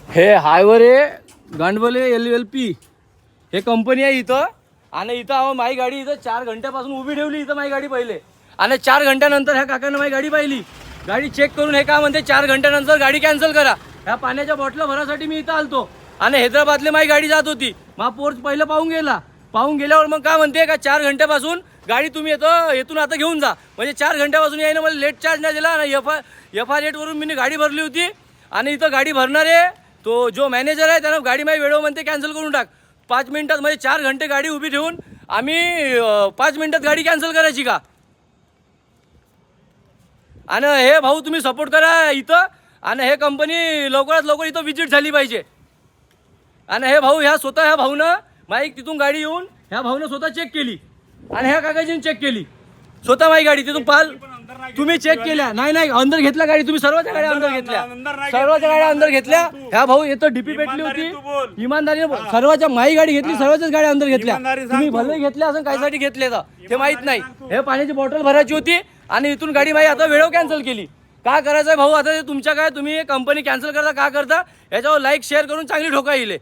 हे हायवर आहे गांडवले LLP हे कंपनी आहे इथं. आणि इथं अहो माझी गाडी इथं 4 घंट्यापासून उभी ठेवली इथं माझी गाडी पहिले. आणि 4 घंट्यानंतर ह्या काकानं माझी गाडी पाहिली. गाडी चेक करून हे काय म्हणते 4 घंट्यानंतर गाडी कॅन्सल करा. ह्या पाण्याच्या बॉटला भरासाठी मी इथं आलतो. आणि हैदराबादले माझी गाडी जात होती. मा पोर्च पहिलं पाहून गेला. पाहून गेल्यावर मग काय म्हणते का 4 घंट्यापासून गाडी तुम्ही येथून आता घेऊन जा. म्हणजे 4 घंट्यापासून यायनं मला लेट चार्ज नाही दिला. आणि FR8 मी गाडी भरली होती. आणि इथं गाडी भरणारे तो जो मॅनेजर आहे त्यानं गाडी माझी वेळेवर म्हणते कॅन्सल करून टाक. 5 मिनिटात म्हणजे 4 घंटे गाडी उभी ठेवून आम्ही 5 मिनिटात गाडी कॅन्सल करायची का? आणि हे भाऊ तुम्ही सपोर्ट करा इथं. आणि हे कंपनी लवकरात लवकर इथं विजिट झाली पाहिजे. आणि हे भाऊ ह्या भाऊनं माझी तिथून गाडी येऊन ह्या भाऊनं स्वतः चेक केली. आणि ह्या काकाजीने चेक केली स्वतः माझी गाडी. तिथून पाल तुम्ही चेक केल्या नाही अंदर घेतल्या गाडी. तुम्ही सर्वांच्या गाड्या अंदर घेतल्या. सर्वांच्या गाड्या अंदर घेतल्या. ह्या भाऊ इथं डीपी पेटली होती. इमानदारीने सर्वांच्या माई गाडी घेतली. सर्वांच्याच गाड्या अंदर घेतल्या. तुम्ही भले घेतल्या असं काहीसाठी घेतले तर ते माहित नाही. हे पाण्याची बॉटल भरायची होती. आणि इथून गाडी माझी आता वेळेवर कॅन्सल केली. का करायचं भाऊ आता तुमच्या काय तुम्ही कंपनी कॅन्सल करता का करता याच्यावर लाईक शेअर करून चांगली ठोका येईल.